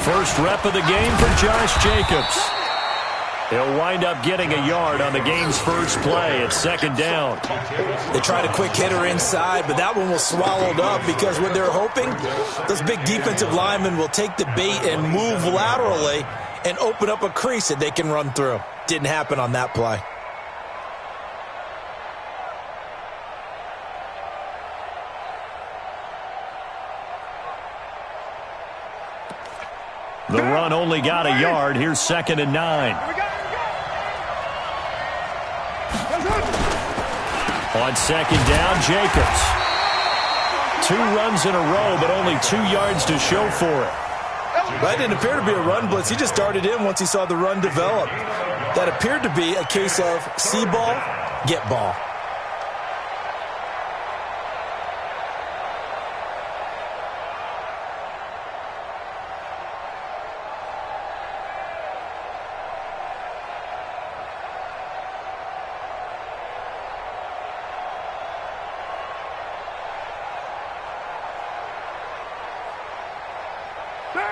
First rep of the game for Josh Jacobs. He'll wind up getting a yard on the game's first play. It's second down. They tried a quick hitter inside, but that one was swallowed up because what they're hoping, those big defensive linemen will take the bait and move laterally and open up a crease that they can run through. Didn't happen on that play. The run only got a yard. Here's second and 9. On second down, Jacobs. 2 runs in a row, but only 2 yards to show for it. That didn't appear to be a run blitz. He just darted in once he saw the run develop. That appeared to be a case of see ball, get ball.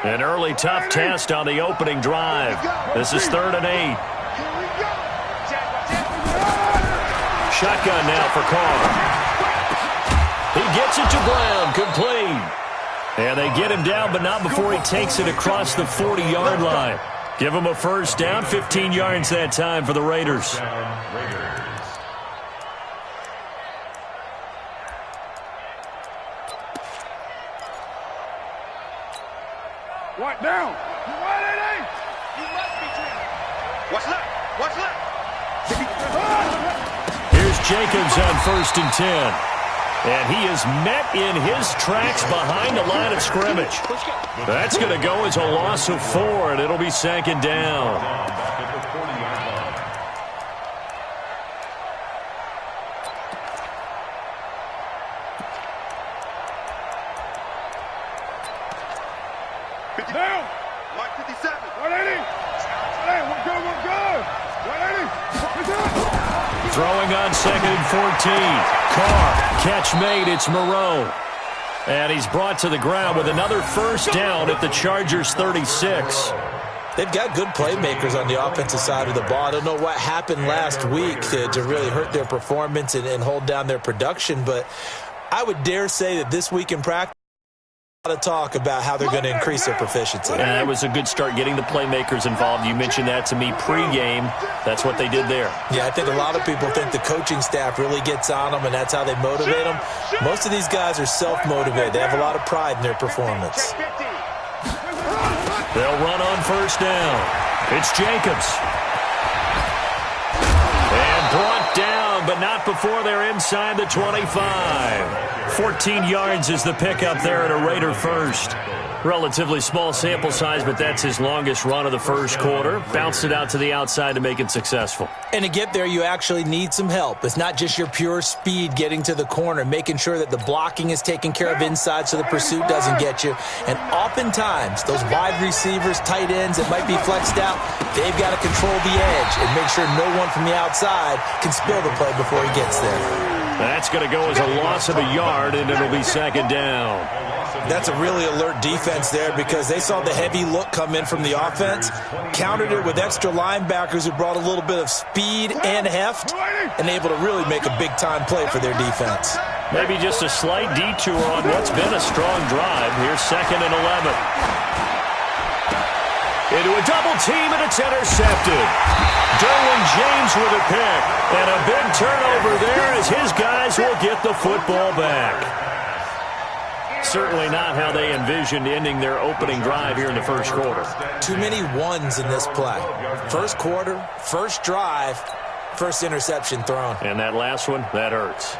An early tough test on the opening drive. This is 3rd and 8. Shotgun now for Carr. He gets it to Brown, complete. And they get him down, but not before he takes it across the 40-yard line. Give him a first down, 15 yards that time for the Raiders. What down? What's left? What's left? Here's Jacobs on 1st and 10. And he is met in his tracks behind the line of scrimmage. That's going to go as a loss of 4, and it'll be second down. Down. Mike 57. 180. Hey, we're good, we're good. 180. Throwing on 2nd and 14. Carr, catch made. It's Moreau. And he's brought to the ground with another first down at the Chargers' 36. They've got good playmakers on the offensive side of the ball. I don't know what happened last week to really hurt their performance and hold down their production, but I would dare say that this week in practice, a lot of talk about how they're going to increase their proficiency. And that was a good start getting the playmakers involved. You mentioned that to me pregame. That's what they did there. Yeah, I think a lot of people think the coaching staff really gets on them, and that's how they motivate them. Most of these guys are self-motivated. They have a lot of pride in their performance. They'll run on first down. It's Jacobs. And brought down, but not before they're inside the 25. 14 yards is the pickup there at a Raider first. Relatively small sample size, but that's his longest run of the first quarter. Bounced it out to the outside to make it successful. And to get there, you actually need some help. It's not just your pure speed getting to the corner, making sure that the blocking is taken care of inside so the pursuit doesn't get you. And oftentimes, those wide receivers, tight ends that might be flexed out, they've got to control the edge and make sure no one from the outside can spill the play before he gets there. That's going to go as a loss of a yard, and it'll be second down. That's a really alert defense there because they saw the heavy look come in from the offense, countered it with extra linebackers who brought a little bit of speed and heft, and able to really make a big-time play for their defense. Maybe just a slight detour on what's been a strong drive. Here's 2nd and 11. Into a double team, and it's intercepted. Derwin James with a pick, and a big turnover there as his guys will get the football back. Certainly not how they envisioned ending their opening drive here in the first quarter. Too many ones in this play. First quarter, first drive, first interception thrown. And that last one, that hurts.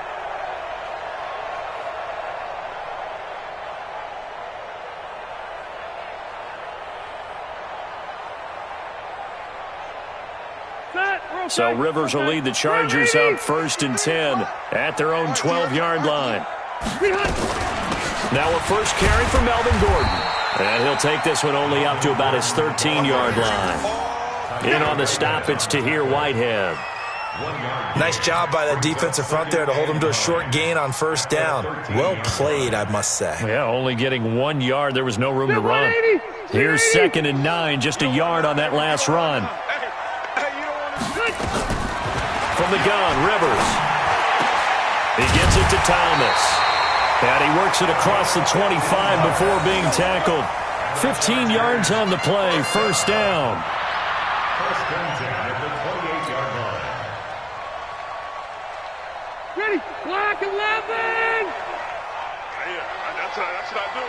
So Rivers will lead the Chargers up 1st and 10 at their own 12-yard line. Now a first carry for Melvin Gordon. And he'll take this one only up to about his 13-yard line. In on the stop, it's Tahir Whitehead. Nice job by that defensive front there to hold them to a short gain on first down. Well played, I must say. Yeah, only getting 1 yard. There was no room to run. Here's 2nd and 9, just a yard on that last run. From the gun, Rivers. He gets it to Thomas. And he works it across the 25 before being tackled. 15 yards on the play, first down. First and 10 at the 28-yard line. Ready, Wk11! Yeah, that's what I do.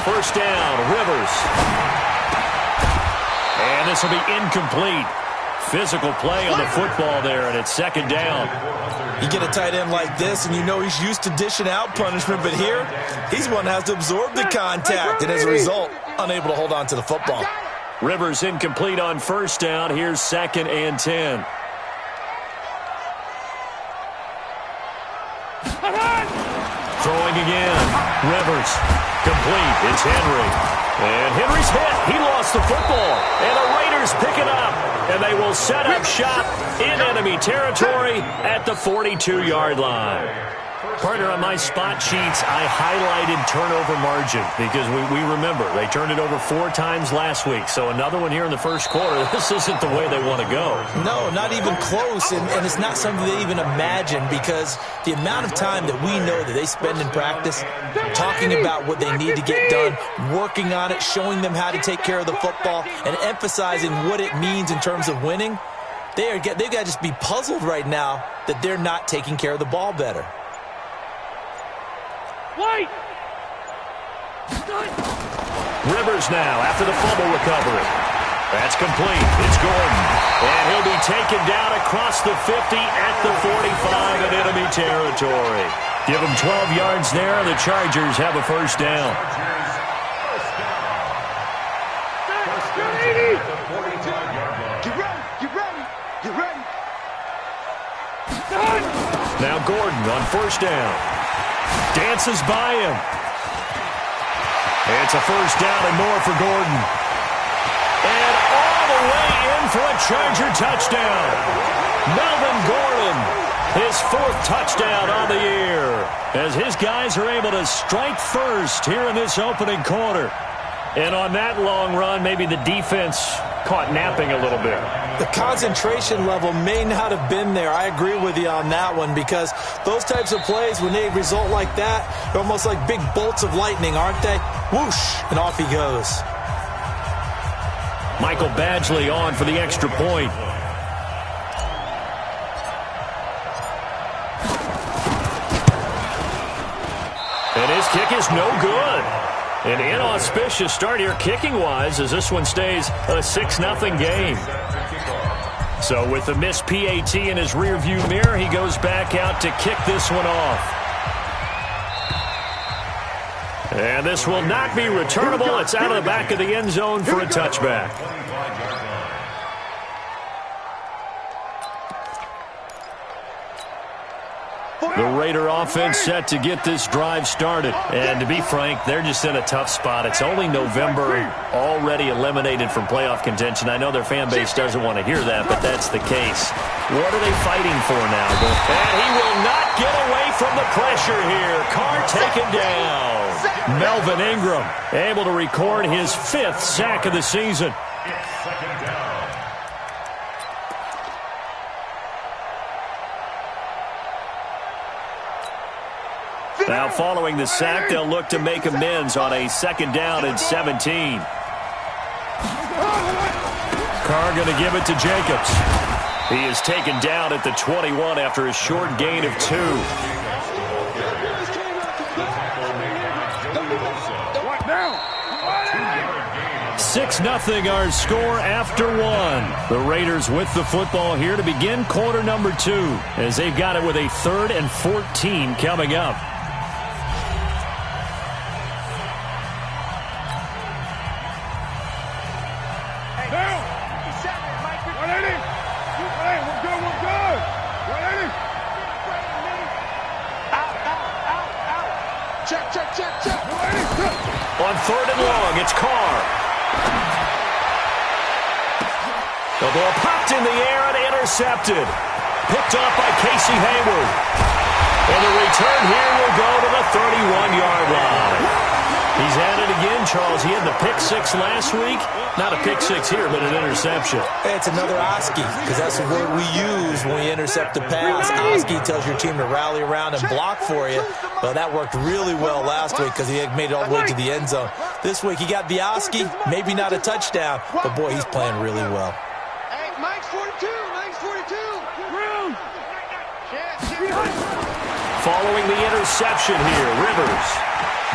First down, Rivers. And this will be incomplete. Physical play on the football there, and it's 2nd down. You get a tight end like this, and you know he's used to dishing out punishment, but here, he's one that has to absorb the contact, and as a result, unable to hold on to the football. Rivers incomplete on first down. Here's 2nd and 10. Throwing again. Rivers. Complete. It's Henry. And Henry's hit. He lost the football. And the Raiders pick it up. And they will set up shop in enemy territory at the 42-yard line. Partner, on my spot sheets, I highlighted turnover margin because we remember they turned it over 4 times last week. So another one here in the first quarter. This isn't the way they want to go. No, not even close, and it's not something they even imagine because the amount of time that we know that they spend in practice talking about what they need to get done, working on it, showing them how to take care of the football, and emphasizing what it means in terms of winning, they've got to just be puzzled right now that they're not taking care of the ball better. Wait! Rivers now after the fumble recovery. That's complete. It's Gordon. And he'll be taken down across the 50 at the 45 in enemy territory. Give him 12 yards there. The Chargers have a first down. Get ready! Now Gordon on first down. Dances by him. It's a first down and more for Gordon. And all the way in for a Charger touchdown. Melvin Gordon, his 4th touchdown on the year, as his guys are able to strike first here in this opening quarter. And on that long run, maybe the defense caught napping a little bit. The concentration level may not have been there. I agree with you on that one because those types of plays, when they result like that, they're almost like big bolts of lightning, aren't they? Whoosh, and off he goes. Michael Badgley on for the extra point. And his kick is no good. An inauspicious start here kicking-wise as this one stays a 6-0 game. So with the missed PAT in his rearview mirror, he goes back out to kick this one off. And this will not be returnable. It's out of the back of the end zone for a touchback. The Raider offense set to get this drive started. And to be frank, they're just in a tough spot. It's only November, already eliminated from playoff contention. I know their fan base doesn't want to hear that, but that's the case. What are they fighting for now? And he will not get away from the pressure here. Carr taken down. Melvin Ingram able to record his 5th sack of the season. Now following the sack, they'll look to make amends on a 2nd down and 17. Carr going to give it to Jacobs. He is taken down at the 21 after a short gain of 2. 6-0 our score after 1. The Raiders with the football here to begin quarter number 2 as they've got it with a 3rd and 14 coming up. On 3rd and long, it's Carr. The ball popped in the air and intercepted. Picked off by Casey Hayward. And the return here will go to the 31-yard line. He's had it again, Charles. He had the pick six last week. Not a pick six here, but an interception. It's another Oski, because that's the word we use when we intercept a pass. Oski tells your team to rally around and block for you. Well, that worked really well last week because he had made it all the way to the end zone. This week he got the Oski, maybe not a touchdown, but boy, he's playing really well. Hey, Mike's 42. Mike's 42. Room. Following the interception here, Rivers.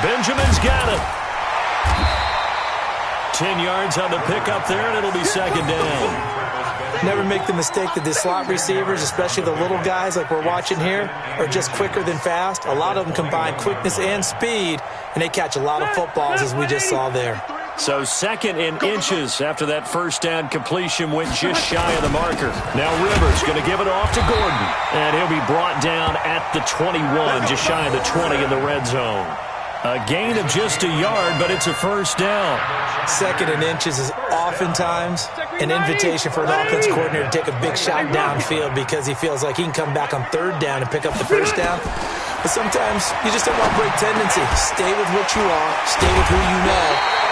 Benjamin's got it. 10 yards on the pickup there, and it'll be 2nd down. Never make the mistake that the slot receivers, especially the little guys like we're watching here, are just quicker than fast. A lot of them combine quickness and speed, and they catch a lot of footballs, as we just saw there. So 2nd and inches after that first down completion went just shy of the marker. Now Rivers going to give it off to Gordon, and he'll be brought down at the 21, just shy of the 20 in the red zone. A gain of just a yard, but it's a first down. 2nd and inches is oftentimes an invitation for an offense coordinator to take a big shot downfield because he feels like he can come back on 3rd down and pick up the first down. But sometimes you just don't want to break tendency. Stay with what you are, stay with who you know,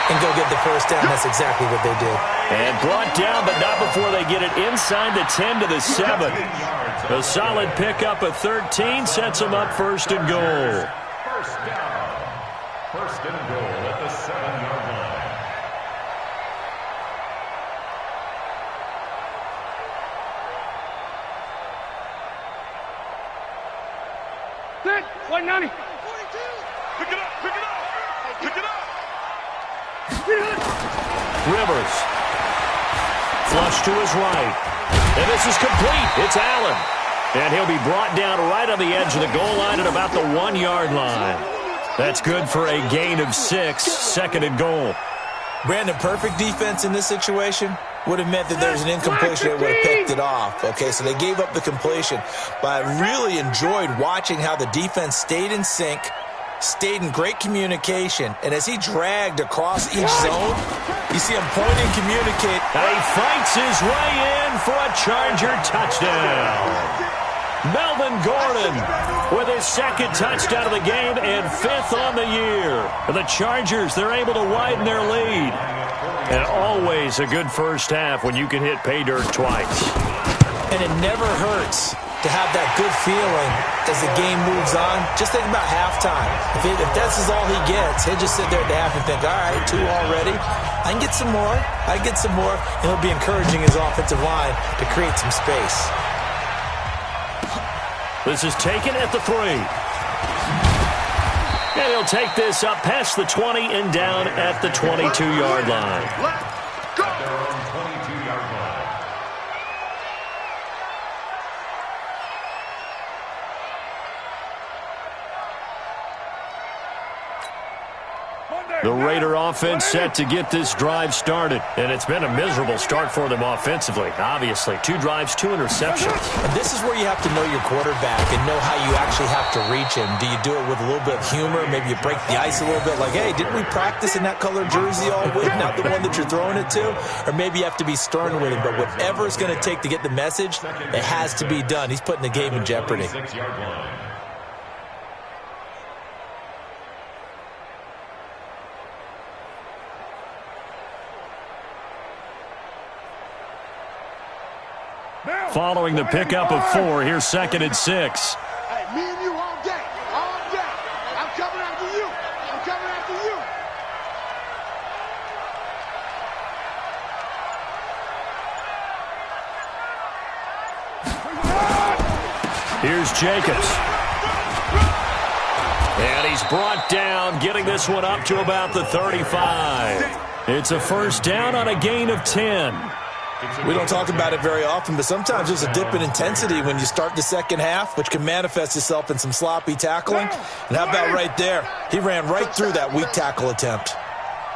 and go get the first down. That's exactly what they did. And brought down, but not before they get it inside the 10 to the 7. A solid pickup of 13 sets them up 1st and goal. First down. 1st and goal at the 7-yard line. Set. 190. 42. Pick it up. Pick it up. Pick it up. Rivers. Flush to his right. And this is complete. It's Allen. And he'll be brought down right on the edge of the goal line at about the 1-yard line. That's good for a gain of 6, 2nd and goal. Brandon, perfect defense in this situation would have meant that there was an incompletion that would have picked it off. Okay, so they gave up the completion. But I really enjoyed watching how the defense stayed in sync, stayed in great communication, and as he dragged across each zone, you see him point and communicate. He fights his way in for a Charger touchdown. Melvin Gordon with his 2nd touchdown of the game and 5th on the year. The Chargers, they're able to widen their lead. And always a good first half when you can hit pay dirt twice. And it never hurts to have that good feeling as the game moves on. Just think about halftime. If this is all he gets, he'll just sit there at the half and think, all right, 2 already. I can get some more. I can get some more. And he'll be encouraging his offensive line to create some space. This is taken at the 3. And he'll take this up past the 20 and down at the 22-yard line. At their own 22-yard line. The Raider offense set to get this drive started. And it's been a miserable start for them offensively. Obviously, 2 drives, 2 interceptions. And this is where you have to know your quarterback and know how you actually have to reach him. Do you do it with a little bit of humor? Maybe you break the ice a little bit like, hey, didn't we practice in that color jersey all week? Not the one that you're throwing it to? Or maybe you have to be stern with him. But whatever it's going to take to get the message, it has to be done. He's putting the game in jeopardy. 6-yard line. Following the pickup of 4, here's 2nd and 6. Hey, me and you all day. All day. I'm coming after you. I'm coming after you. Here's Jacobs. And he's brought down, getting this one up to about the 35. It's a first down on a gain of 10. We don't talk about it very often, but sometimes there's a dip in intensity when you start the second half, which can manifest itself in some sloppy tackling. And how about right there? He ran right through that weak tackle attempt.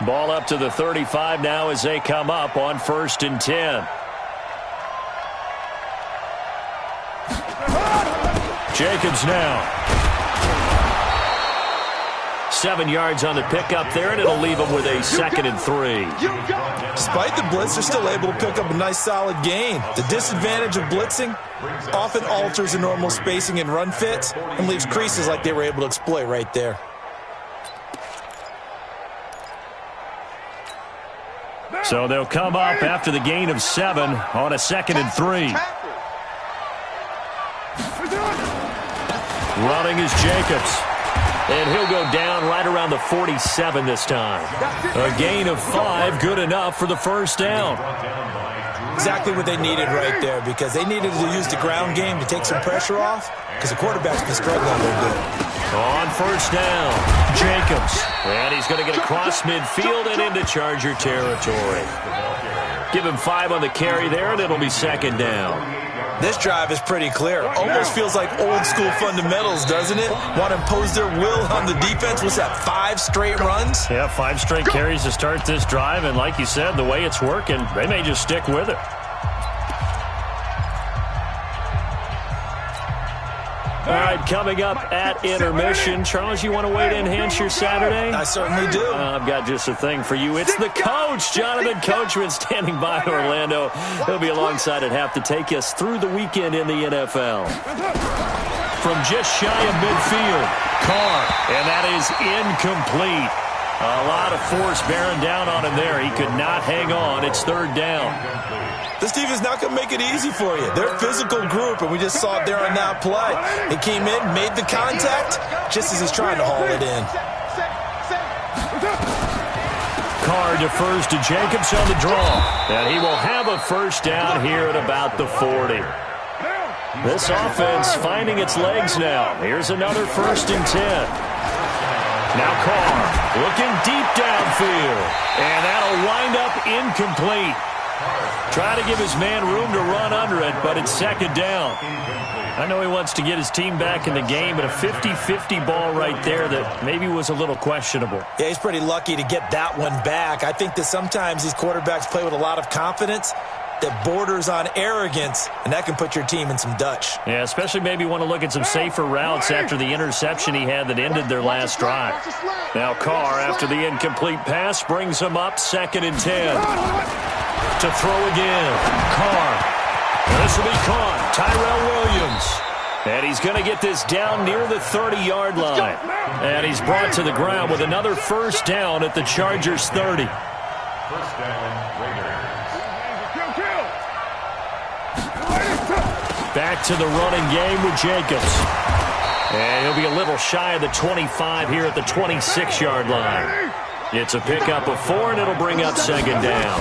Ball up to the 35 now as they come up on 1st and 10. Jacobs now. 7 yards on the pickup there, and it'll leave them with a 2nd and 3. Despite the blitz, they're still able to pick up a nice, solid gain. The disadvantage of blitzing often alters the normal spacing and run fits and leaves creases like they were able to exploit right there. So they'll come up after the gain of 7 on a 2nd and 3. Running is Jacobs. And he'll go down right around the 47 this time. A gain of 5, good enough for the first down. Exactly what they needed right there, because they needed to use the ground game to take some pressure off, because the quarterback's been struggling a little bit. On first down, Jacobs. And he's going to get across midfield and into Charger territory. Give him 5 on the carry there, and it'll be 2nd down. This drive is pretty clear. Almost feels like old school fundamentals, doesn't it? Want to impose their will on the defense. What's that, 5 straight runs? Yeah, 5 straight carries to start this drive, and like you said, the way it's working, they may just stick with it. All right, coming up at intermission. Charles, you want to wait to enhance your Saturday? I certainly do. I've got just a thing for you. It's the coach, Jonathan Coachman, standing by Orlando. He'll be alongside at half to take us through the weekend in the NFL. From just shy of midfield, Carr, and that is incomplete. A lot of force bearing down on him there. He could not hang on. It's 3rd down. This team is not going to make it easy for you. They're a physical group, and we just saw it there on that play. He came in, made the contact, just as he's trying to haul it in. Carr defers to Jacobs on the draw, and he will have a first down here at about the 40. This offense finding its legs now. Here's another 1st and 10. Now Carr looking deep downfield, and that'll wind up incomplete. Try to give his man room to run under it, but it's 2nd down. I know he wants to get his team back in the game, but a 50-50 ball right there that maybe was a little questionable. Yeah, he's pretty lucky to get that one back. I think that sometimes these quarterbacks play with a lot of confidence that borders on arrogance, and that can put your team in some Dutch. Yeah, especially maybe want to look at some safer routes after the interception he had that ended their last drive. Now Carr, after the incomplete pass, brings him up 2nd and 10. To throw again, Carr. This will be caught. Tyrell Williams. And he's going to get this down near the 30-yard line. And he's brought to the ground with another first down at the Chargers' 30. First down, Raiders. Back to the running game with Jacobs. And he'll be a little shy of the 25 here at the 26-yard line. It's a pickup of 4, and it'll bring up 2nd down.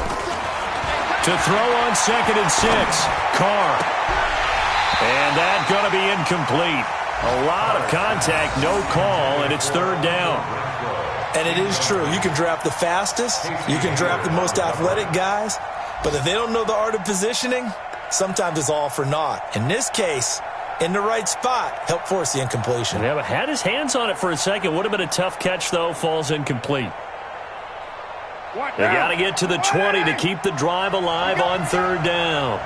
To throw on 2nd and 6, Carr. And that's going to be incomplete. A lot of contact, no call, and it's 3rd down. And it is true. You can draft the fastest, you can draft the most athletic guys, but if they don't know the art of positioning, sometimes it's all for naught. In this case, in the right spot, helped force the incompletion. Yeah, but had his hands on it for a second. Would have been a tough catch, though. Falls incomplete. They got to get to the 20 to keep the drive alive on 3rd down.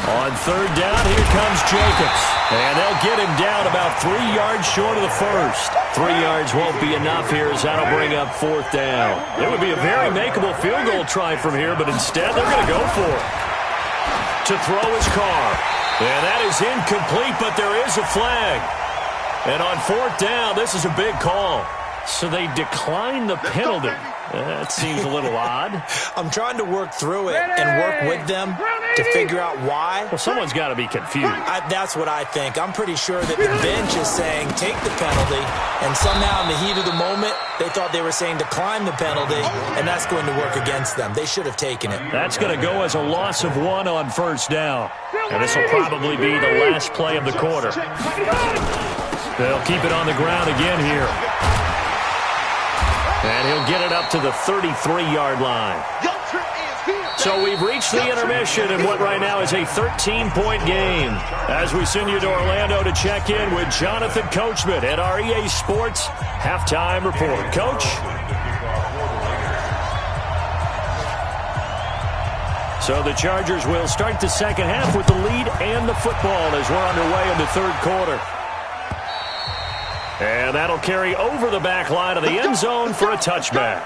On 3rd down, here comes Jacobs. And they'll get him down about 3 yards short of the first. 3 yards won't be enough here as that'll bring up 4th down. It would be a very makeable field goal try from here, but instead they're going to go for it. To throw his Carr. And that is incomplete, but there is a flag. And on 4th down, this is a big call. So they decline the penalty. That seems a little odd. I'm trying to work through it and work with them to figure out why. Well, someone's got to be confused. That's what I think. I'm pretty sure that the bench is saying take the penalty, and somehow in the heat of the moment, they thought they were saying decline the penalty, and that's going to work against them. They should have taken it. That's going to go as a loss of 1 on 1st down. And this will probably be the last play of the quarter. They'll keep it on the ground again here. And he'll get it up to the 33-yard line. So we've reached the intermission in what right now is a 13-point game. As we send you to Orlando to check in with Jonathan Coachman at our EA Sports Halftime Report. Coach? So the Chargers will start the second half with the lead and the football as we're underway in the third quarter. And that'll carry over the back line of the end zone for a touchback.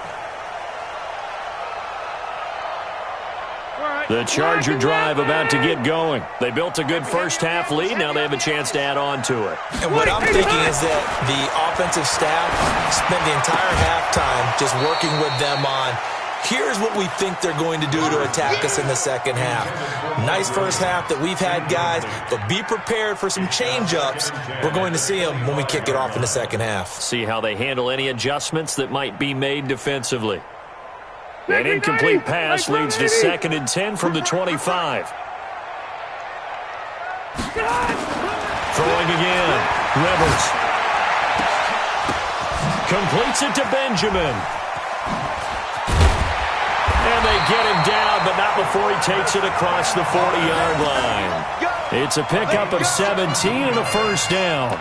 The Charger drive about to get going. They built a good first-half lead. Now they have a chance to add on to it. And what I'm thinking is that the offensive staff spent the entire halftime just working with them on, here's what we think they're going to do to attack us in the second half. Nice first half that we've had, guys, but be prepared for some change-ups. We're going to see them when we kick it off in the second half. See how they handle any adjustments that might be made defensively. An incomplete pass leads to 2nd and 10 from the 25. Throwing again. Rivers. Completes it to Benjamin. And they get him down, but not before he takes it across the 40-yard line. It's a pickup of 17 and a first down.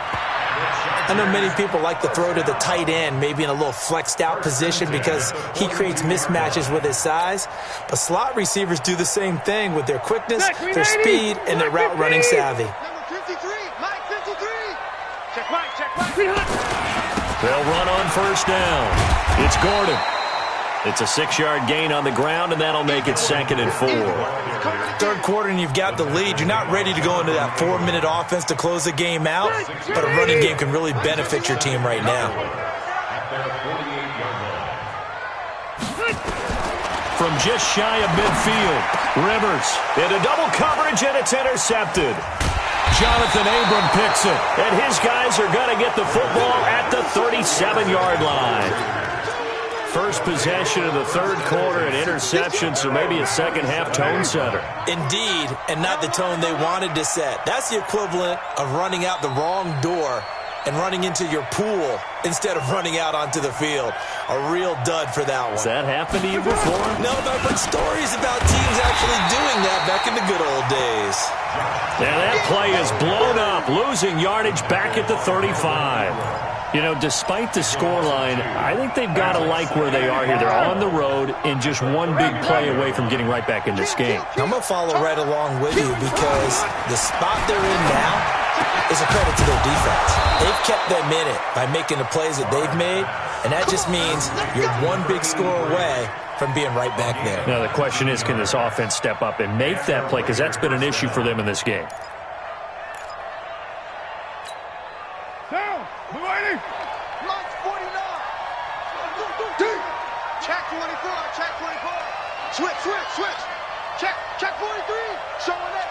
I know many people like to throw to the tight end, maybe in a little flexed out position because he creates mismatches with his size. But slot receivers do the same thing with their quickness, their speed, and their route running savvy. They'll run on first down. It's Gordon. It's a 6-yard gain on the ground, and that'll make it 2nd and 4. Third quarter, and you've got the lead. You're not ready to go into that 4-minute offense to close the game out, but a running game can really benefit your team right now. From just shy of midfield, Rivers into double coverage, and it's intercepted. Jonathan Abram picks it, and his guys are going to get the football at the 37-yard line. First possession of the third quarter, an interception, so maybe a second-half tone setter. Indeed, and not the tone they wanted to set. That's the equivalent of running out the wrong door and running into your pool instead of running out onto the field. A real dud for that one. Has that happened to you before? No, but I've heard stories about teams actually doing that back in the good old days. Yeah, that play is blown up, losing yardage back at the 35. You know, despite the scoreline, I think they've got to like where they are here. They're on the road and just one big play away from getting right back in this game. I'm going to follow right along with you because the spot they're in now is a credit to their defense. They've kept them in it by making the plays that they've made, and that just means you're one big score away from being right back there. Now, the question is, can this offense step up and make that play? Because that's been an issue for them in this game. Switch. Check 43. Showing it.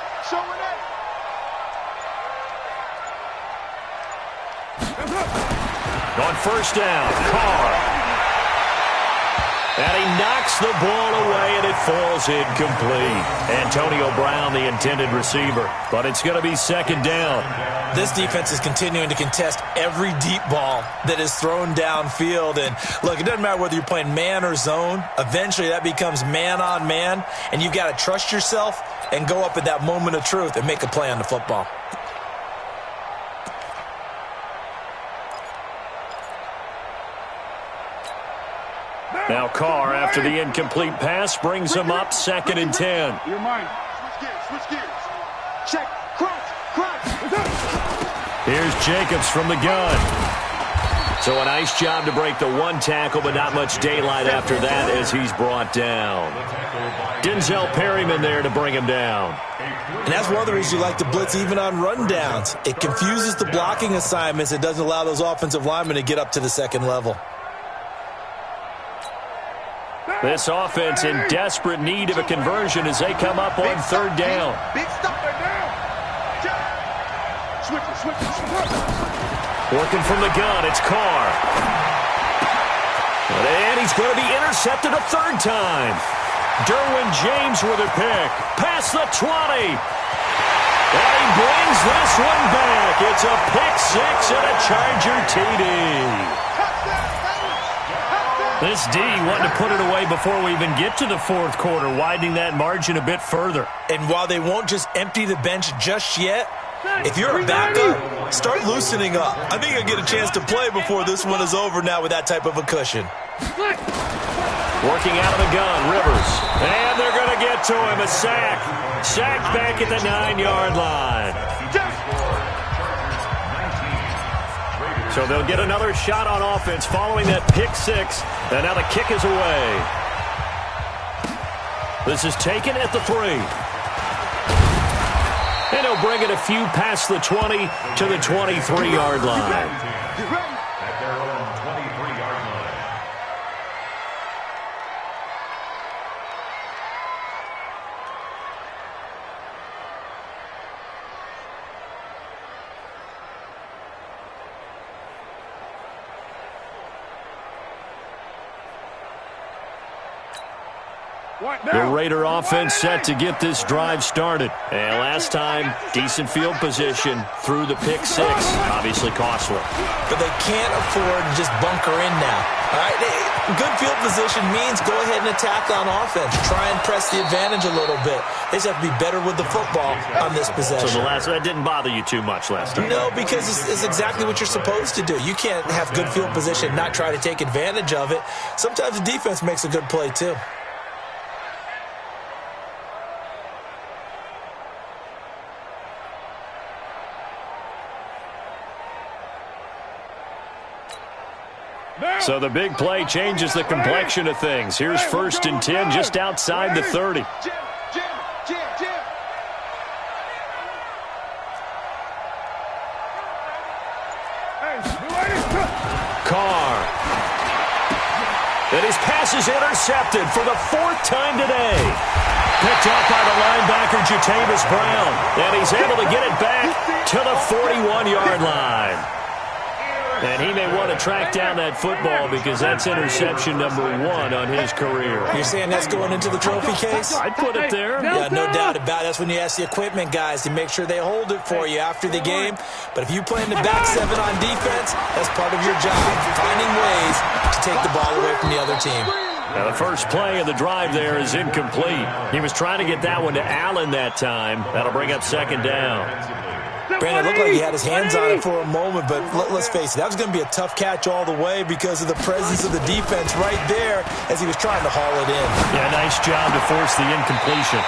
On first down, Carr. And he knocks the ball away, and it falls incomplete. Antonio Brown, the intended receiver. But it's going to be second down. This defense is continuing to contest every deep ball that is thrown downfield. And, look, it doesn't matter whether you're playing man or zone. Eventually, that becomes man-on-man, and you've got to trust yourself and go up at that moment of truth and make a play on the football. Now Carr, after the incomplete pass, brings him up 2nd and 10. You're mine. Switch gears. Check. Crunch. Here's Jacobs from the gun. So a nice job to break the one tackle, but not much daylight after that as he's brought down. Denzel Perryman there to bring him down. And that's one of the reasons you like to blitz even on rundowns. It confuses the blocking assignments. It doesn't allow those offensive linemen to get up to the second level. This offense in desperate need of a conversion as they come up on third down. Big stop right now. Switch. Working from the gun, it's Carr. And he's going to be intercepted a third time. Derwin James with a pick. Past the 20. And he brings this one back. It's a pick six and a Charger TD. This D wanted to put it away before we even get to the fourth quarter, widening that margin a bit further. And while they won't just empty the bench just yet, if you're a backup, start loosening up. I think you'll get a chance to play before this one is over now with that type of a cushion. Working out of the gun, Rivers. And they're going to get to him. A sack. Sack back at the 9-yard line. So they'll get another shot on offense following that pick six. And now the kick is away. This is taken at the 3. And he'll bring it a few past the 20 to the 23-yard line. At their own 23-yard line. The Raider offense set to get this drive started. And last time, decent field position through the pick six. Obviously costly. But they can't afford to just bunker in now. All right, good field position means go ahead and attack on offense. Try and press the advantage a little bit. They just have to be better with the football on this possession. So that didn't bother you too much last time? No, because it's exactly what you're supposed to do. You can't have good field position and not try to take advantage of it. Sometimes the defense makes a good play too. So the big play changes the complexion of things. Here's 1st and 10 just outside the 30. Carr. And his pass is intercepted for the 4th time today. Picked up by the linebacker, Jatavis Brown. And he's able to get it back to the 41-yard line. And he may want to track down that football because that's interception number 1 on his career. You're saying that's going into the trophy case? I'd put it there. Yeah, no doubt about it. That's when you ask the equipment guys to make sure they hold it for you after the game. But if you play in the back 7 on defense, that's part of your job, finding ways to take the ball away from the other team. Now the first play of the drive there is incomplete. He was trying to get that one to Allen that time. That'll bring up 2nd down. Brandon, it looked like he had his hands on it for a moment, but let's face it, that was going to be a tough catch all the way because of the presence of the defense right there as he was trying to haul it in. Yeah, nice job to force the incompletion.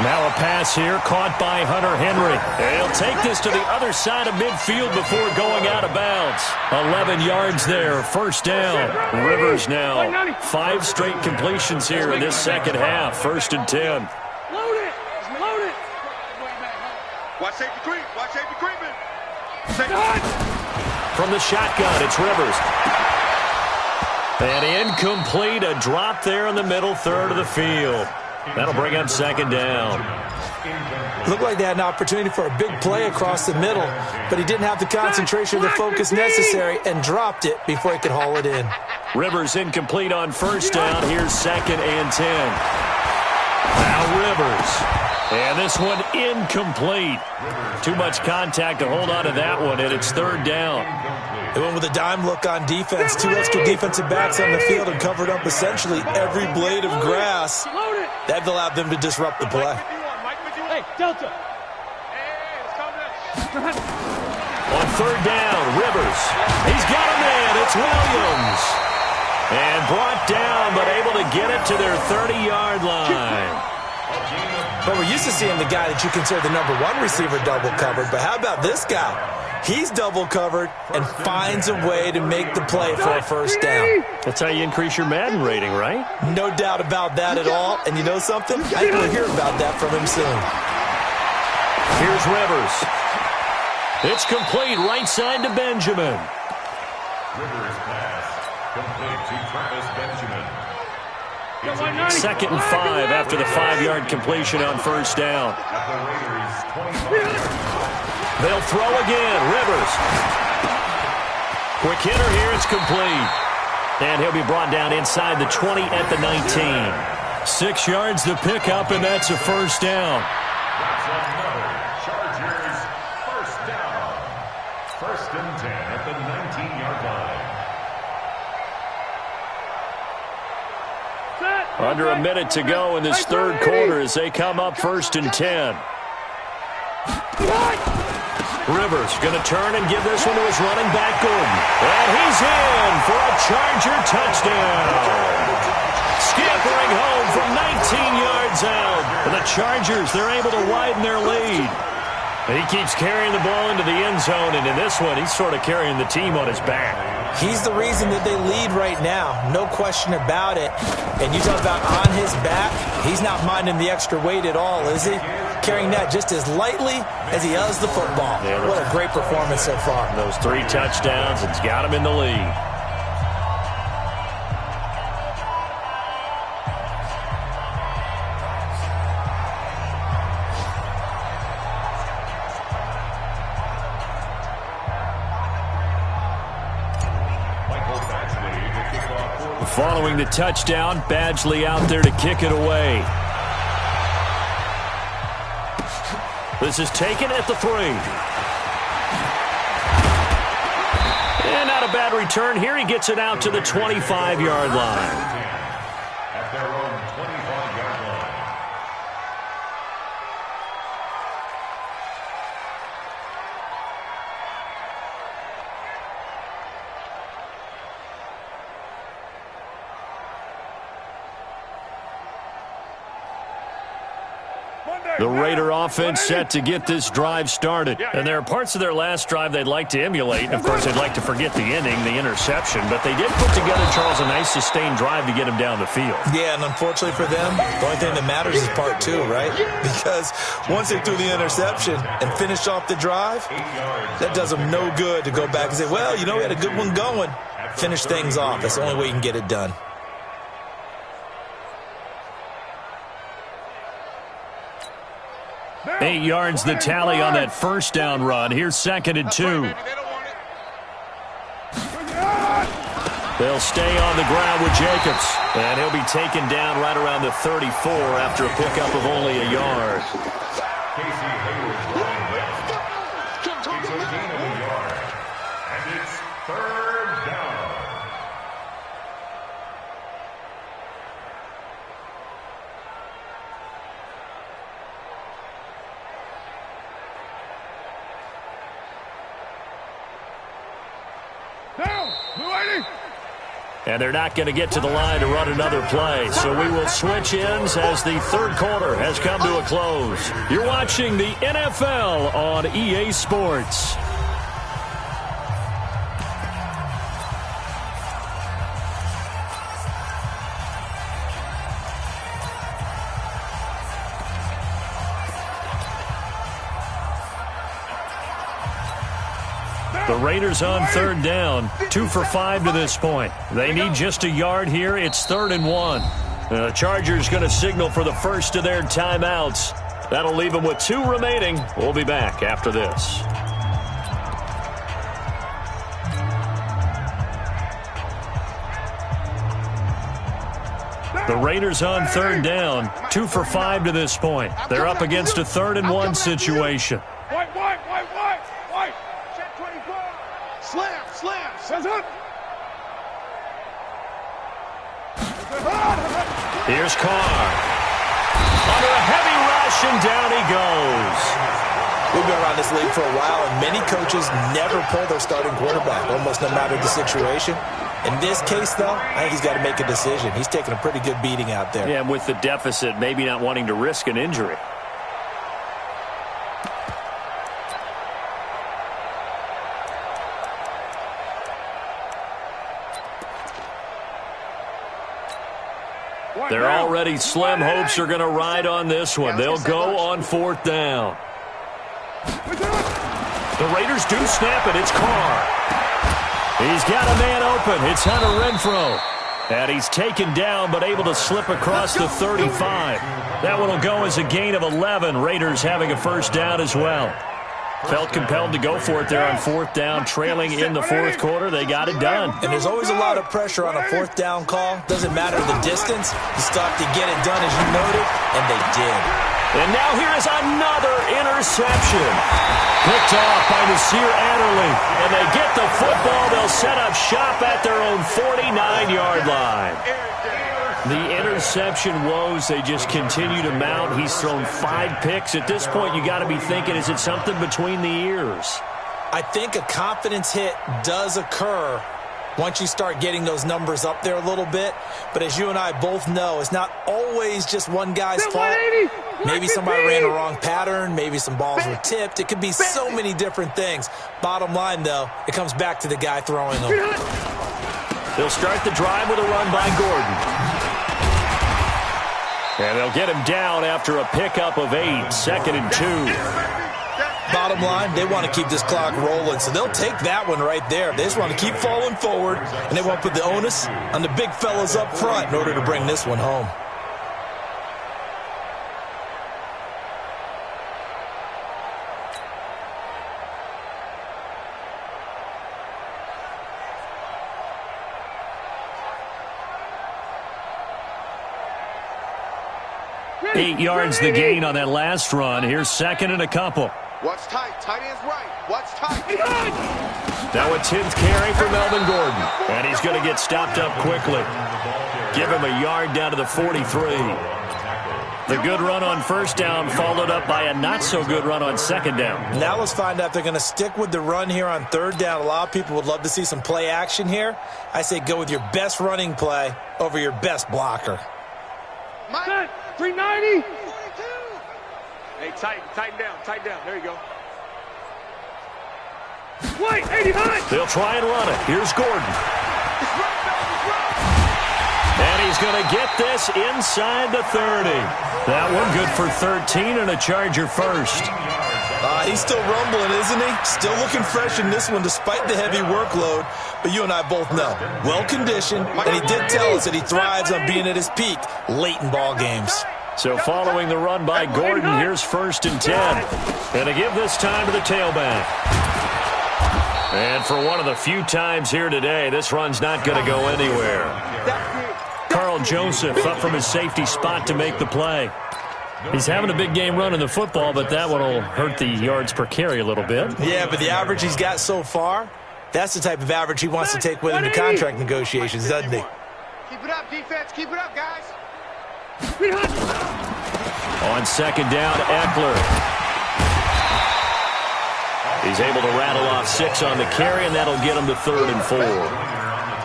Now a pass here caught by Hunter Henry. He'll take this to the other side of midfield before going out of bounds. 11 yards there, 1st down. Rivers now 5 straight completions here in this second half, 1st and 10. Watch safety creep. Watch safety creeping. From the shotgun, it's Rivers. And incomplete, a drop there in the middle third of the field. That'll bring up 2nd down. Looked like they had an opportunity for a big play across the middle, but he didn't have the concentration or the focus necessary and dropped it before he could haul it in. Rivers incomplete on 1st down. Here's 2nd and 10. Now Rivers. And this one incomplete. Too much contact to hold on to that one, and it's 3rd down. They went with a dime look on defense. 2 extra defensive backs on the field and covered up essentially every blade of grass. That allowed them to disrupt the play. Hey, Delta. On 3rd down, Rivers. He's got a man. It's Williams. And brought down, but able to get it to their 30-yard line. But we're used to seeing the guy that you consider the number 1 receiver double covered. But how about this guy? He's double covered and finds a way to make the play for a 1st down. That's how you increase your Madden rating, right? No doubt about that at all. And you know something? I think we'll hear about that from him soon. Here's Rivers. It's complete right side to Benjamin. Rivers pass. Complete to Travis Benjamin. 2nd and 5 after the 5-yard completion on 1st down. They'll throw again. Rivers. Quick hitter here. It's complete. And he'll be brought down inside the 20 at the 19. 6 yards to pick up, and that's a 1st down. That's another Chargers 1st down. 1st and 10 at the 19-yard line. Under a minute to go in this 3rd quarter as they come up 1st and 10. Rivers going to turn and give this one to his running back, Gordon. And he's in for a Charger touchdown. scampering home from 19 yards out. And the Chargers, they're able to widen their lead. He keeps carrying the ball into the end zone, and in this one, he's sort of carrying the team on his back. He's the reason that they lead right now, no question about it. And you talk about on his back, he's not minding the extra weight at all, is he? Carrying that just as lightly as he does the football. Yeah, what a great performance so far. Those 3 touchdowns, it's got him in the lead. Following the touchdown, Badgley out there to kick it away. This is taken at the 3. And not a bad return here. He gets it out to the 25-yard line. At their own 25-yard line. The Raider offense set to get this drive started. And there are parts of their last drive they'd like to emulate. And, of course, they'd like to forget the inning, the interception. But they did put together, Charles, a nice sustained drive to get him down the field. Yeah, and unfortunately for them, the only thing that matters is part 2, right? Because once they threw the interception and finished off the drive, that does them no good to go back and say, well, you know, we had a good one going. Finish things off. That's the only way you can get it done. Eight yards the tally on that first down run. Here's 2nd and 2. They'll stay on the ground with Jacobs. And he'll be taken down right around the 34 after a pickup of only a yard. Casey Hayward's running left. He's a gain of a yard. And it's 3rd down. And they're not going to get to the line to run another play. So we will switch ends as the 3rd quarter has come to a close. You're watching the NFL on EA Sports. The Raiders on 3rd down, 2 for 5 to this point. They need just a yard here. It's 3rd and 1. The Chargers going to signal for the first of their timeouts. That'll leave them with 2 remaining. We'll be back after this. The Raiders on 3rd down, 2 for 5 to this point. They're up against a 3rd and 1 situation. White. Check 24. Slam. Hands up. Here's Carr. Under a heavy rush, and down he goes. We've been around this league for a while, and many coaches never pull their starting quarterback, almost no matter the situation. In this case, though, I think he's got to make a decision. He's taking a pretty good beating out there. Yeah, and with the deficit, maybe not wanting to risk an injury. They're already slim. Hopes are going to ride on this one. They'll go on 4th down. The Raiders do snap it. It's Carr. He's got a man open. It's Hunter Renfrow. And he's taken down but able to slip across the 35. That one will go as a gain of 11. Raiders having a first down as well. Felt compelled to go for it there on 4th down, trailing in the 4th quarter. They got it done. And there's always a lot of pressure on a 4th down call. Doesn't matter the distance. You still have to get it done, as you noted, and they did. And now here is another interception. Picked off by Nasir Adderley. And they get the football. They'll set up shop at their own 49-yard line. The interception woes, they just continue to mount. He's thrown 5 picks. At this point, you got to be thinking, is it something between the ears? I think a confidence hit does occur once you start getting those numbers up there a little bit. But as you and I both know, it's not always just one guy's fault. Maybe somebody ran a wrong pattern. Maybe some balls were tipped. It could be so many different things. Bottom line, though, it comes back to the guy throwing them. They'll start the drive with a run by Gordon. And they'll get him down after a pickup of 8, 2nd and 2. Bottom line, they want to keep this clock rolling, so they'll take that one right there. They just want to keep falling forward, and they want to put the onus on the big fellas up front in order to bring this one home. Eight yards the gain on that last run. Here's 2nd and a couple. Watch tight. Tight end's right. Watch tight. Now a 10th carry for Melvin Gordon. And he's going to get stopped up quickly. Give him a yard down to the 43. The good run on 1st down followed up by a not-so-good run on 2nd down. Now let's find out if they're going to stick with the run here on 3rd down. A lot of people would love to see some play action here. I say go with your best running play over your best blocker. 390. Hey, tighten down. There you go. Wait, 89. They'll try and run it. Here's Gordon. And he's going to get this inside the 30. That one good for 13 and a Charger first. He's still rumbling, isn't he? Still looking fresh in this one despite the heavy workload. But you and I both know, well-conditioned, and he did tell us that he thrives on being at his peak late in ball games. So following the run by Gordon, here's 1st and 10. And to give this time to the tailback. And for one of the few times here today, this run's not going to go anywhere. Carl Joseph up from his safety spot to make the play. He's having a big game running the football, but that one will hurt the yards per carry a little bit. Yeah, but the average he's got so far, that's the type of average he wants to take with him to contract negotiations, doesn't he? Keep it up, defense. Keep it up, guys. On 2nd down, Eckler. He's able to rattle off 6 on the carry, and that'll get him to 3rd and 4.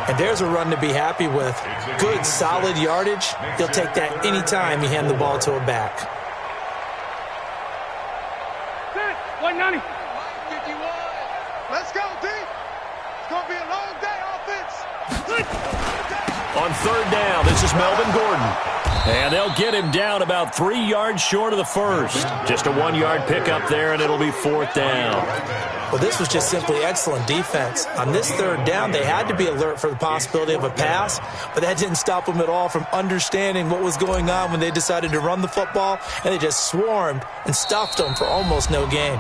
And there's a run to be happy with. Good, solid yardage. He'll take that any time you hand the ball to a back. 190. 51. Let's go, D. It's going to be a long day, offense. On 3rd down, this is Melvin Gordon. And they'll get him down about 3 yards short of the 1st. Just a 1-yard pickup there, and it'll be 4th down. Well, this was just simply excellent defense. On this 3rd down, they had to be alert for the possibility of a pass, but that didn't stop them at all from understanding what was going on when they decided to run the football, and they just swarmed and stuffed them for almost no gain.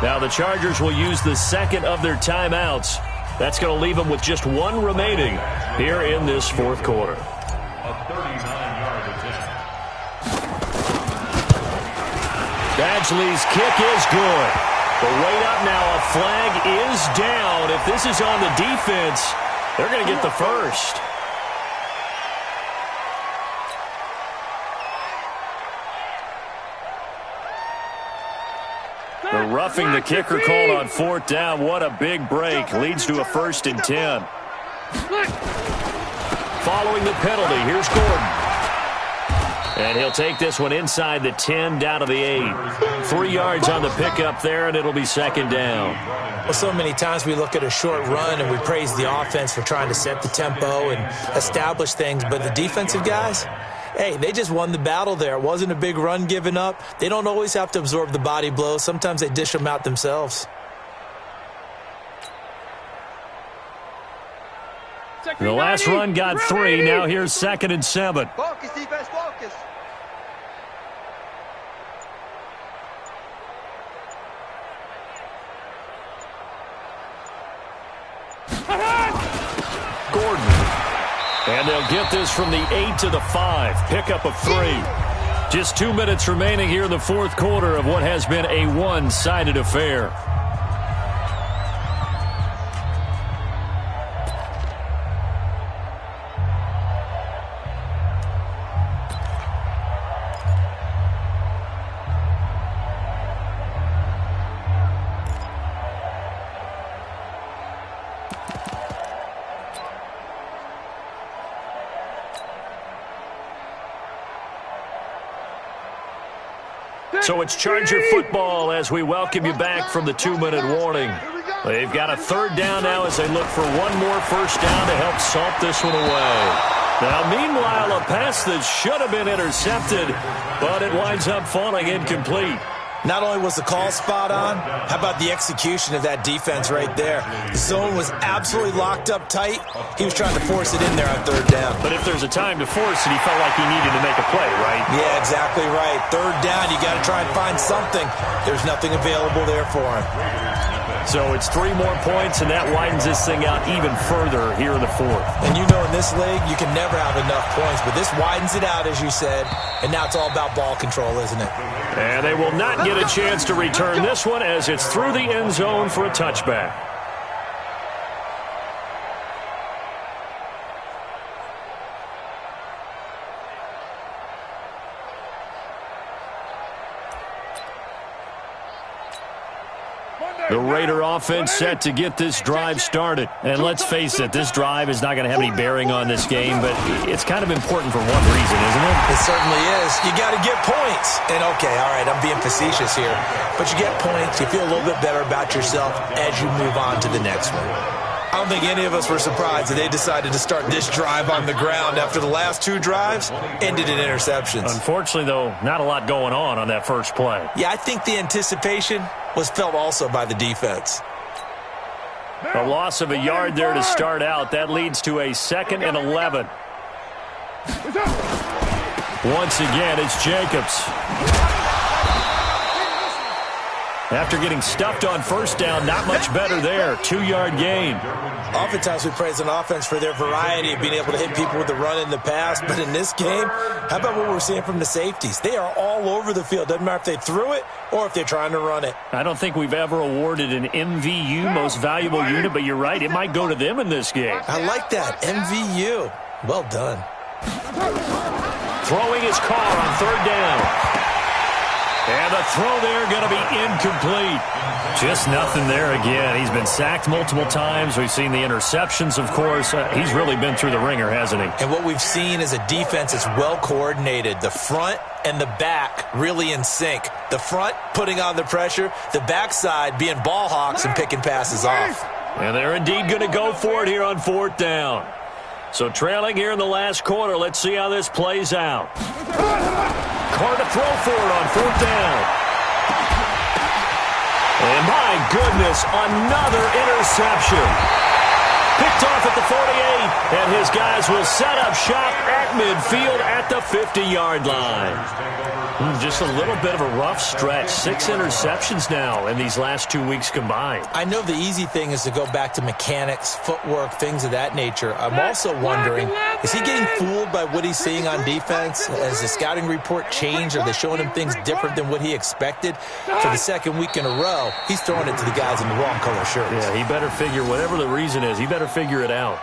Now the Chargers will use the 2nd of their timeouts. That's going to leave them with just 1 remaining here in this 4th quarter. A 39-yard attempt. Badgley's kick is good. But wait up now, a flag is down. If this is on the defense, they're going to get the first. The roughing the kicker called on 4th down. What a big break. Leads to a 1st and 10. Following the penalty, here's Gordon. And he'll take this one inside the 10, down to the 8. 3 yards on the pickup there, and it'll be 2nd down. Well, so many times we look at a short run and we praise the offense for trying to set the tempo and establish things, but the defensive guys, hey, they just won the battle there. It wasn't a big run given up. They don't always have to absorb the body blows. Sometimes they dish them out themselves. The last run got 3. Now here's 2nd and 7. Focus, defense, focus. Gordon. And they'll get this from the 8 to the 5. Pickup of 3. Just 2 minutes remaining here in the 4th quarter of what has been a one-sided affair. So it's Charger football as we welcome you back from the 2-minute warning. They've got a third down now as they look for one more first down to help salt this one away. Now, meanwhile, a pass that should have been intercepted, but it winds up falling incomplete. Not only was the call spot on, how about the execution of that defense right there? The zone was absolutely locked up tight. He was trying to force it in there on third down. But if there's a time to force it, he felt like he needed to make a play, right? Yeah, exactly right. Third down, you got to try and find something. There's nothing available there for him. So it's 3 more points, and that widens this thing out even further here in the fourth. And you know in this league, you can never have enough points, but this widens it out, as you said, and now it's all about ball control, isn't it? And they will not get a chance to return this one as it's through the end zone for a touchback. The Raider offense set to get this drive started. And let's face it, this drive is not going to have any bearing on this game, but it's kind of important for one reason, isn't it? It certainly is. You got to get points. And, okay, all right, I'm being facetious here. But you get points, you feel a little bit better about yourself as you move on to the next one. I don't think any of us were surprised that they decided to start this drive on the ground after the last 2 drives ended in interceptions. Unfortunately, though, not a lot going on that first play. Yeah, I think the anticipation was felt also by the defense. A loss of a yard there to start out. That leads to a 2nd and 11. Once again, it's Jacobs. After getting stuffed on first down, not much better there. 2-yard gain. Oftentimes we praise an offense for their variety of being able to hit people with the run in the pass. But in this game, how about what we're seeing from the safeties? They are all over the field. Doesn't matter if they threw it or if they're trying to run it. I don't think we've ever awarded an MVU, most valuable unit, but you're right. It might go to them in this game. I like that. MVU. Well done. Throwing his car on third down. And the throw there going to be incomplete. Just nothing there again. He's been sacked multiple times. We've seen the interceptions, of course. He's really been through the ringer, hasn't he? And what we've seen is a defense that's well coordinated. The front and the back really in sync. The front putting on the pressure. The backside being ball hawks and picking passes off. And they're indeed going to go for it here on fourth down. So trailing here in the last quarter. Let's see how this plays out. Carr to throw for it on fourth down. And my goodness, another interception. Picked off at the 48, and his guys will set up shop at midfield at the 50-yard line. Just a little bit of a rough stretch. 6 interceptions now in these last 2 weeks combined. I know the easy thing is to go back to mechanics, footwork, things of that nature. I'm also wondering, is he getting fooled by what he's seeing on defense? Has the scouting report changed? Are they showing him things different than what he expected? For the second week in a row, he's throwing it to the guys in the wrong color shirts. Yeah, he better figure, whatever the reason is, he better figure it out.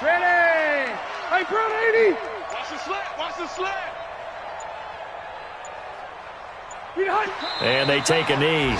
Ready! Hey, Brown 80! Watch the slant! Watch the slant! And they take a knee.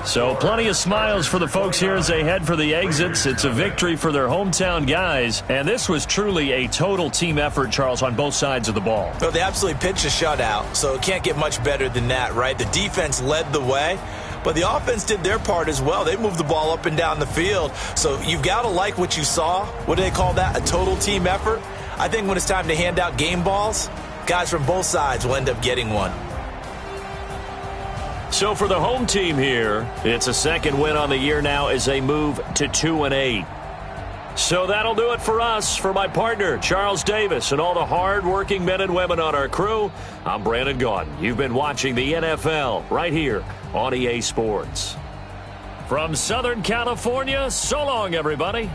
So plenty of smiles for the folks here as they head for the exits. It's a victory for their hometown guys. And this was truly a total team effort, Charles, on both sides of the ball. Well, they absolutely pitched a shutout, so it can't get much better than that, right? The defense led the way, but the offense did their part as well. They moved the ball up and down the field. So you've got to like what you saw. What do they call that? A total team effort? I think when it's time to hand out game balls, guys from both sides will end up getting one. So for the home team here, it's a second win on the year now as they move to 2-8. So that'll do it for us. For my partner, Charles Davis, and all the hard-working men and women on our crew, I'm Brandon Gaudin. You've been watching the NFL right here on EA Sports. From Southern California, so long, everybody.